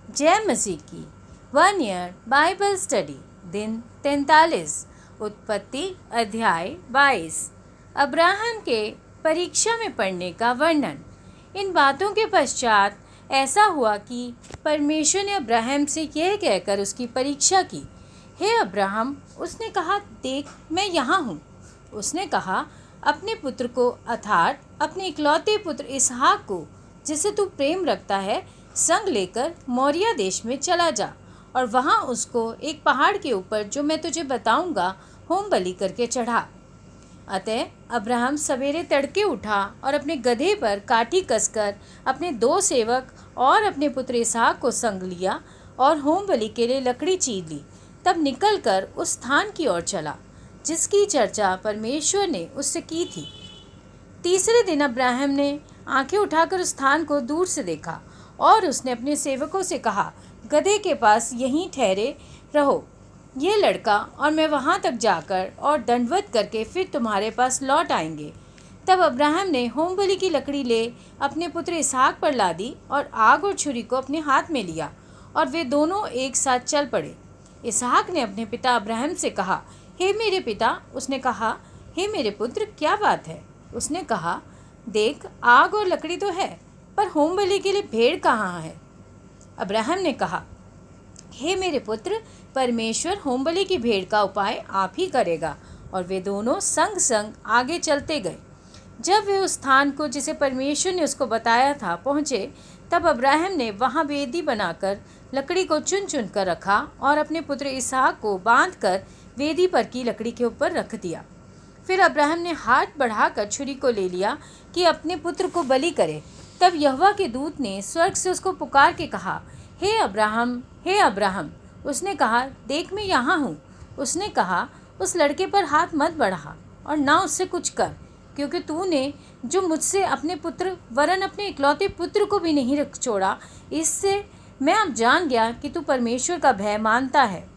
जय मसीह की 1 year Bible study दिन 43 उत्पत्ति अध्याय 22 अब्राहम के परीक्षा में पढ़ने का वर्णन। इन बातों के पश्चात ऐसा हुआ कि परमेश्वर ने अब्राहम से यह कहकर उसकी परीक्षा की, हे अब्राहम, उसने कहा, देख मैं यहाँ हूँ। उसने कहा, अपने पुत्र को अर्थात अपने इकलौते पुत्र इसहाक को जिसे तू प्रेम रखता है संग लेकर मोरिया देश में चला जा और वहाँ उसको एक पहाड़ के ऊपर जो मैं तुझे बताऊंगा होम बलि करके चढ़ा। अतः अब्राहम सवेरे तड़के उठा और अपने गधे पर काठी कसकर अपने 2 सेवक और अपने पुत्र इसहाक को संग लिया और होम बलि के लिए लकड़ी चीर ली। तब निकलकर उस स्थान की ओर चला जिसकी चर्चा परमेश्वर ने उससे की थी। तीसरे दिन अब्राहम ने आंखें उठाकर उस स्थान को दूर से देखा और उसने अपने सेवकों से कहा, गधे के पास यहीं ठहरे रहो, ये लड़का और मैं वहाँ तक जाकर और दंडवत करके फिर तुम्हारे पास लौट आएंगे। तब अब्राहम ने होम बलि की लकड़ी ले अपने पुत्र इसहाक पर लादी और आग और छुरी को अपने हाथ में लिया और वे दोनों एक साथ चल पड़े। इसहाक ने अपने पिता अब्राहम से कहा, हे मेरे पिता। उसने कहा, हे मेरे पुत्र, क्या बात है? उसने कहा, देख, आग और लकड़ी तो है, पर होम बलि के लिए भेड़ कहाँ है? अब्राहम ने कहा, हे मेरे पुत्र, परमेश्वर होम बलि की भेड़ का उपाय आप ही करेगा। और वे दोनों संग संग आगे चलते गए। जब वे उस स्थान को जिसे परमेश्वर ने उसको बताया था पहुँचे, तब अब्राहम ने वहाँ वेदी बनाकर लकड़ी को चुन चुन कर रखा और अपने पुत्र इसहाक को बांधकर वेदी पर की लकड़ी के ऊपर रख दिया। फिर अब्राहम ने हाथ बढ़ाकर छुरी को ले लिया कि अपने पुत्र को बलि करे। तब यहोवा के दूत ने स्वर्ग से उसको पुकार के कहा, हे अब्राहम, हे अब्राहम। उसने कहा, देख मैं यहाँ हूँ। उसने कहा, उस लड़के पर हाथ मत बढ़ा और ना उससे कुछ कर, क्योंकि तूने जो मुझसे अपने पुत्र वरन अपने इकलौते पुत्र को भी नहीं रख छोड़ा, इससे मैं अब जान गया कि तू परमेश्वर का भय मानता है।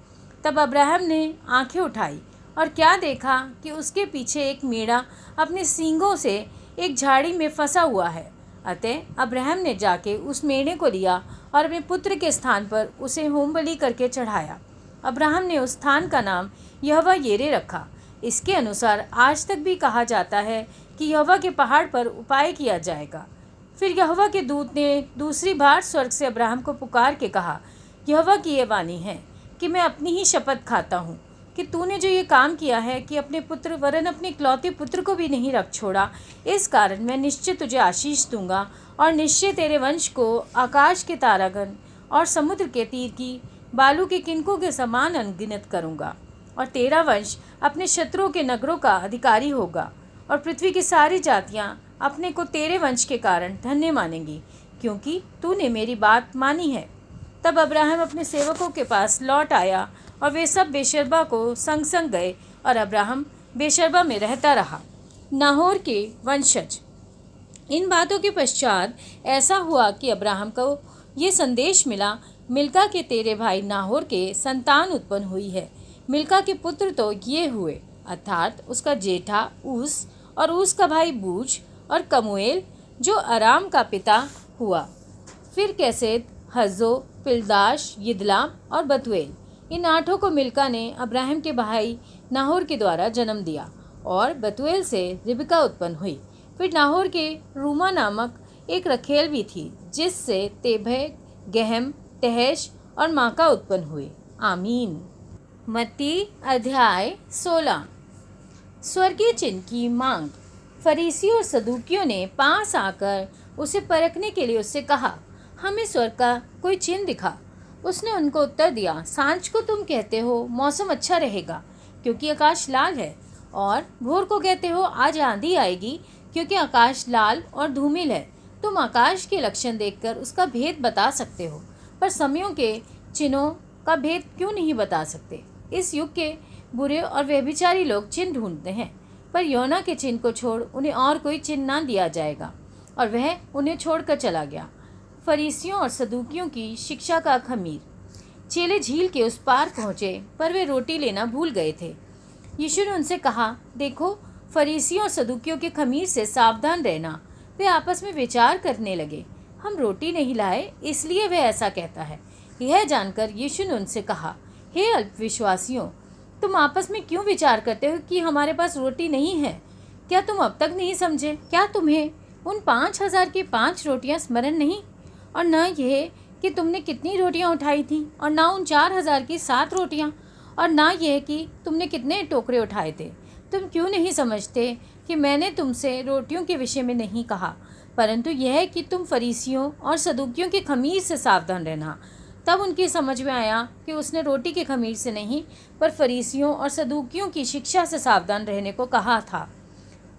तब अब्राहम ने आंखें उठाई और क्या देखा कि उसके पीछे एक मेढ़ा अपने सींगों से एक झाड़ी में फंसा हुआ है। अतः अब्राहम ने जाके उस मेढ़े को लिया और अपने पुत्र के स्थान पर उसे होम बलि करके चढ़ाया। अब्राहम ने उस स्थान का नाम यहोवा येरे रखा। इसके अनुसार आज तक भी कहा जाता है कि यहोवा के पहाड़ पर उपाय किया जाएगा। फिर यहोवा के दूत ने दूसरी बार स्वर्ग से अब्राहम को पुकार के कहा, यहोवा की ये वाणी है कि मैं अपनी ही शपथ खाता हूँ कि तूने जो ये काम किया है कि अपने पुत्र वरन अपने इकलौते पुत्र को भी नहीं रख छोड़ा, इस कारण मैं निश्चय तुझे आशीष दूंगा और निश्चय तेरे वंश को आकाश के तारागण और समुद्र के तीर की बालू के किनकों के समान अनगिनत करूंगा। और तेरा वंश अपने शत्रुओं के नगरों का अधिकारी होगा और पृथ्वी की सारी जातियां अपने को तेरे वंश के कारण धन्य मानेंगी, क्योंकि तूने मेरी बात मानी है। तब अब्राहम अपने सेवकों के पास लौट आया और वे सब बेशर्बा को संग संग गए और अब्राहम बेशर्बा में रहता रहा। नाहोर के वंशज। इन बातों के पश्चात ऐसा हुआ कि अब्राहम को ये संदेश मिला, मिल्का के तेरे भाई नाहोर के संतान उत्पन्न हुई है। मिल्का के पुत्र तो ये हुए, अर्थात उसका जेठा ऊस और ऊस का भाई बूज और कमुएल जो अराम का पिता हुआ। फिर कैसेद, हज्जो, पिलदाश, यिदलाम और बतुएल, इन 8 को मिल्का ने अब्राहम के भाई नाहोर के द्वारा जन्म दिया और बतुएल से रिबका उत्पन्न हुई। फिर नाहोर के रूमा नामक एक रखेल भी थी, जिससे तेबह, गहम, तहश और माका उत्पन्न हुए। आमीन। मत्ती अध्याय 16। स्वर्गीय चिन्ह की मांग। फरीसियों और सदूकियों ने पास आकर उसे परखने के लिए उससे कहा, हमें स्वर्ग का कोई चिन्ह दिखा। उसने उनको उत्तर दिया, सांझ को तुम कहते हो मौसम अच्छा रहेगा क्योंकि आकाश लाल है, और भोर को कहते हो आज आंधी आएगी क्योंकि आकाश लाल और धूमिल है। तुम आकाश के लक्षण देखकर उसका भेद बता सकते हो, पर समयों के चिन्हों का भेद क्यों नहीं बता सकते? इस युग के बुरे और व्यभिचारी लोग चिन्ह ढूंढते हैं, पर योना के चिन्ह को छोड़ उन्हें और कोई चिन्ह ना दिया जाएगा। और वह उन्हें छोड़कर चला गया। फरीसियों और सदूकियों की शिक्षा का खमीर। चेले झील के उस पार पहुँचे, पर वे रोटी लेना भूल गए थे। यीशु ने उनसे कहा, देखो, फरीसियों और सदूकियों के खमीर से सावधान रहना। वे आपस में विचार करने लगे, हम रोटी नहीं लाए इसलिए वह ऐसा कहता है। यह जानकर यीशु ने उनसे कहा, हे अल्पविश्वासियों, तुम आपस में क्यों विचार करते हो कि हमारे पास रोटी नहीं है? क्या तुम अब तक नहीं समझे? क्या तुम्हें उन 5,000 की 5 रोटियां स्मरण नहीं, और न यह कि तुमने कितनी रोटियां उठाई थी, और न उन 4,000 की 7 रोटियां, और न यह कि तुमने कितने टोकरे उठाए थे? तुम क्यों नहीं समझते कि मैंने तुमसे रोटियों के विषय में नहीं कहा, परंतु यह कि तुम फरीसियों और सदूकियों के खमीर से सावधान रहना। तब उनकी समझ में आया कि उसने रोटी के खमीर से नहीं, पर फरीसियों और सदूकियों की शिक्षा से सावधान रहने को कहा था।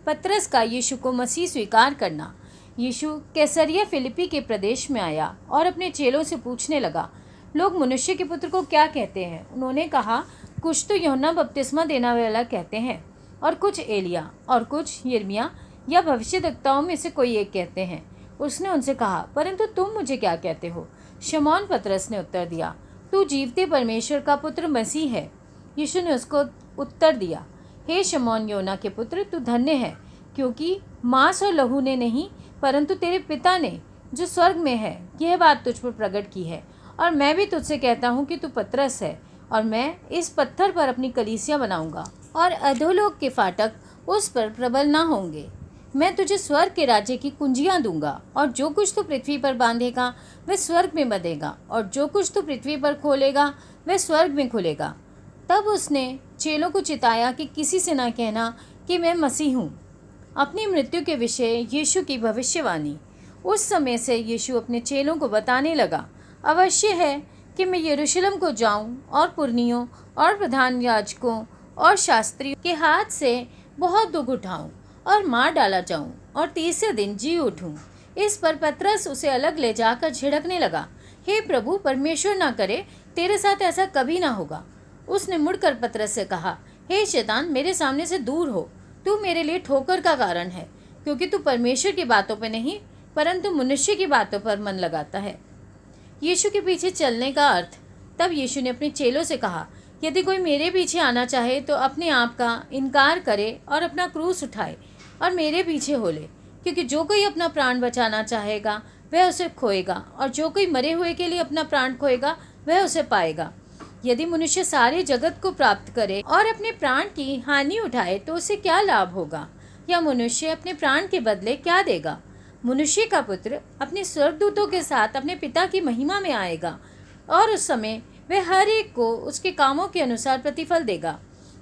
पतरस का यीशु को मसीह स्वीकार करना। यीशु कैसरिया फिलिप्पी के प्रदेश में आया और अपने चेलों से पूछने लगा, लोग मनुष्य के पुत्र को क्या कहते हैं? उन्होंने कहा, कुछ तो यूहन्ना बपतिस्मा देने वाला कहते हैं, और कुछ एलिया, और कुछ यिर्मयाह या भविष्यद्वक्ताओं में से कोई एक कहते हैं। उसने उनसे कहा, परंतु तुम मुझे क्या कहते हो? शमौन पतरस ने उत्तर दिया, तू जीवते परमेश्वर का पुत्र मसीह है। यीशु ने उसको उत्तर दिया, हे शमौन योना के पुत्र, तू धन्य है, क्योंकि मांस और लहू ने नहीं, परंतु तेरे पिता ने जो स्वर्ग में है यह बात तुझ पर प्रकट की है। और मैं भी तुझसे कहता हूँ कि तू पतरस है, और मैं इस पत्थर पर अपनी कलीसिया बनाऊंगा, और अधोलोक के फाटक उस पर प्रबल न होंगे। मैं तुझे स्वर्ग के राज्य की कुंजियां दूंगा, और जो कुछ तू पृथ्वी पर बांधेगा वह स्वर्ग में बंधेगा, और जो कुछ तू पृथ्वी पर खोलेगा वह स्वर्ग में खुलेगा। तब उसने चेलों को चिताया कि किसी से न कहना कि मैं मसीह हूँ। अपनी मृत्यु के विषय यीशु की भविष्यवाणी। उस समय से यीशु अपने चेलों को बताने लगा, अवश्य है कि मैं यरूशलेम को जाऊं और पुरनियों और प्रधान याजकों और शास्त्रियों के हाथ से बहुत दुख उठाऊं और मार डाला जाऊं और तीसरे दिन जी उठूं। इस पर पतरस उसे अलग ले जाकर झिड़कने लगा, हे प्रभु, परमेश्वर ना करे, तेरे साथ ऐसा कभी ना होगा। उसने मुड़कर पतरस से कहा, हे शैतान, मेरे सामने से दूर हो, तू मेरे लिए ठोकर का कारण है, क्योंकि तू परमेश्वर की बातों पर नहीं परंतु मनुष्य की बातों पर मन लगाता है। यीशु के पीछे चलने का अर्थ। तब यीशु ने अपने चेलों से कहा, यदि कोई मेरे पीछे आना चाहे तो अपने आप का इनकार करे और अपना क्रूस उठाए और मेरे पीछे हो ले। क्योंकि जो कोई अपना प्राण बचाना चाहेगा वह उसे खोएगा, और जो कोई मरे हुए के लिए अपना प्राण खोएगा वह उसे पाएगा। यदि मनुष्य सारे जगत को प्राप्त करे और अपने प्राण की हानि उठाए तो उसे क्या लाभ होगा? या मनुष्य अपने प्राण के बदले क्या देगा? मनुष्य का पुत्र अपने स्वर्गदूतों के साथ अपने पिता की महिमा में आएगा, और उस समय वह हर एक को उसके कामों के अनुसार प्रतिफल देगा।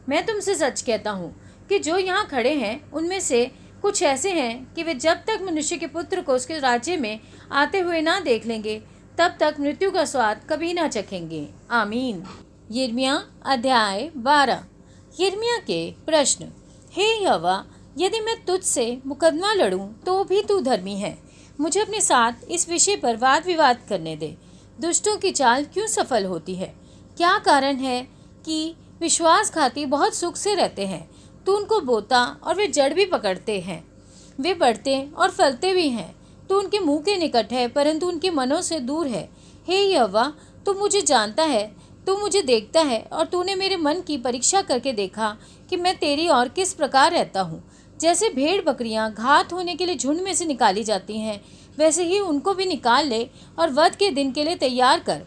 मैं तुमसे सच कहता हूँ कि जो यहाँ खड़े हैं उनमें से कुछ ऐसे हैं कि वे जब तक मनुष्य के पुत्र को उसके राज्य में आते हुए ना देख लेंगे तब तक मृत्यु का स्वाद कभी ना चखेंगे। आमीन। यिर्मयाह अध्याय 12। यिर्मयाह के प्रश्न। हे यहोवा, यदि मैं तुझसे मुकदमा लड़ूं तो भी तू धर्मी है। मुझे अपने साथ इस विषय पर वाद विवाद करने दे। दुष्टों की चाल क्यों सफल होती है? क्या कारण है कि विश्वासघाती बहुत सुख से रहते हैं? तू उनको बोता और वे जड़ भी पकड़ते हैं। वे बढ़ते और फलते भी हैं। तू उनके मुंह के निकट है परंतु उनके मनों से दूर है। हे यहोवा, तू मुझे जानता है, तू मुझे देखता है, और तूने मेरे मन की परीक्षा करके देखा कि मैं तेरी ओर किस प्रकार रहता हूँ। जैसे भेड़ बकरियाँ घात होने के लिए झुंड में से निकाली जाती हैं, वैसे ही उनको भी निकाल ले और वध के दिन के लिए तैयार कर।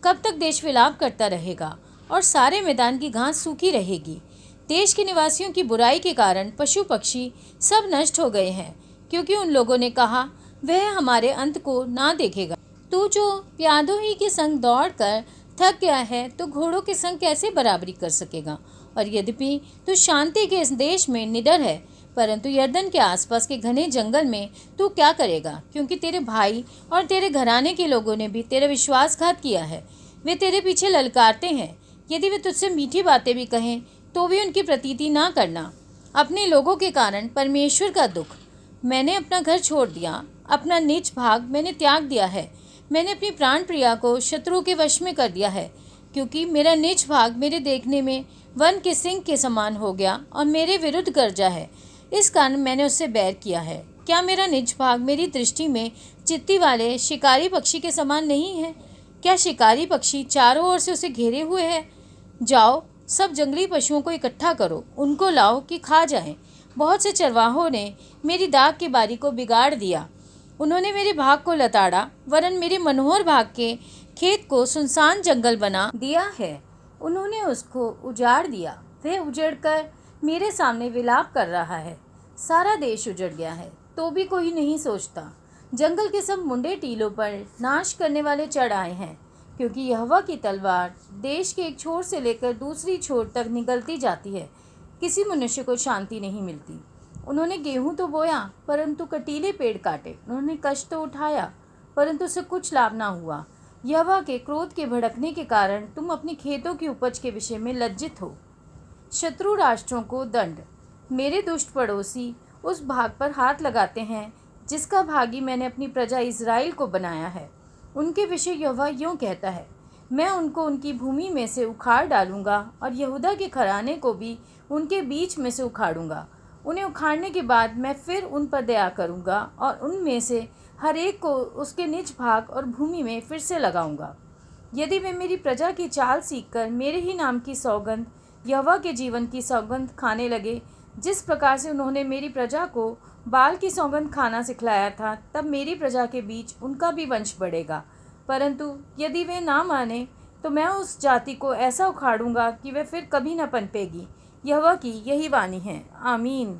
कब तक देश विलाप करता रहेगा और सारे मैदान की घास सूखी रहेगी? देश के निवासियों की बुराई के कारण पशु पक्षी सब नष्ट हो गए हैं, क्योंकि उन लोगों ने कहा, वह हमारे अंत को ना देखेगा। तू जो प्यादों ही के संग दौड़ कर थक गया है तो घोड़ों के संग कैसे बराबरी कर सकेगा? और यद्यपि तू शांति के इस देश में निडर है, परंतु यरदन के आसपास के घने जंगल में तू क्या करेगा? क्योंकि तेरे भाई और तेरे घराने के लोगों ने भी तेरा विश्वासघात किया है। वे तेरे पीछे ललकारते हैं। यदि वे तुझसे मीठी बातें भी कहें तो भी उनकी प्रतीति ना करना। अपने लोगों के कारण परमेश्वर का दुख। मैंने अपना घर छोड़ दिया, अपना निज भाग मैंने त्याग दिया है। मैंने अपनी प्राण प्रिया को शत्रु के वश में कर दिया है, क्योंकि मेरा निज भाग मेरे देखने में वन के सिंह के समान हो गया और मेरे विरुद्ध गरजा है। इस कारण मैंने उससे बैर किया है। क्या मेरा निज भाग मेरी दृष्टि में चित्ती वाले शिकारी पक्षी के समान नहीं है? क्या शिकारी पक्षी चारों ओर से उसे घेरे हुए है? जाओ, सब जंगली पशुओं को इकट्ठा करो, उनको लाओ कि खा जाएं। बहुत से चरवाहों ने मेरी दाख की बारी को बिगाड़ दिया। उन्होंने मेरे भाग को लताड़ा, वरन मेरे मनोहर भाग के खेत को सुनसान जंगल बना दिया है। उन्होंने उसको उजाड़ दिया। वह उजड़कर मेरे सामने विलाप कर रहा है। सारा देश उजड़ गया है तो भी कोई नहीं सोचता। जंगल के सब मुंडे टीलों पर नाश करने वाले चढ़ आए हैं, क्योंकि यहोवा की तलवार देश के एक छोर से लेकर दूसरी छोर तक निगलती जाती है। किसी मनुष्य को शांति नहीं मिलती। उन्होंने गेहूं तो बोया परंतु कटीले पेड़ काटे। उन्होंने कष्ट तो उठाया परंतु उससे कुछ लाभ ना हुआ। यहोवा के क्रोध के भड़कने के कारण तुम अपने खेतों की उपज के विषय में लज्जित हो। शत्रु राष्ट्रों को दंड। मेरे दुष्ट पड़ोसी उस भाग पर हाथ लगाते हैं जिसका भागी मैंने अपनी प्रजा इज़राइल को बनाया है। उनके विषय यहोवा यूँ कहता है, मैं उनको उनकी भूमि में से उखाड़ डालूंगा और यहूदा के घराने को भी उनके बीच में से उखाड़ूंगा। उन्हें उखाड़ने के बाद मैं फिर उन पर दया करूंगा और उनमें से हर एक को उसके निज भाग और भूमि में फिर से लगाऊंगा। यदि वे मेरी प्रजा की चाल सीखकर मेरे ही नाम की सौगंध, यहोवा के जीवन की सौगंध खाने लगे, जिस प्रकार से उन्होंने मेरी प्रजा को बाल की सौगंध खाना सिखलाया था, तब मेरी प्रजा के बीच उनका भी वंश बढ़ेगा। परंतु यदि वे ना माने तो मैं उस जाति को ऐसा उखाड़ूंगा कि वे फिर कभी न पनपेगी। यहोवा की यही वाणी है। आमीन।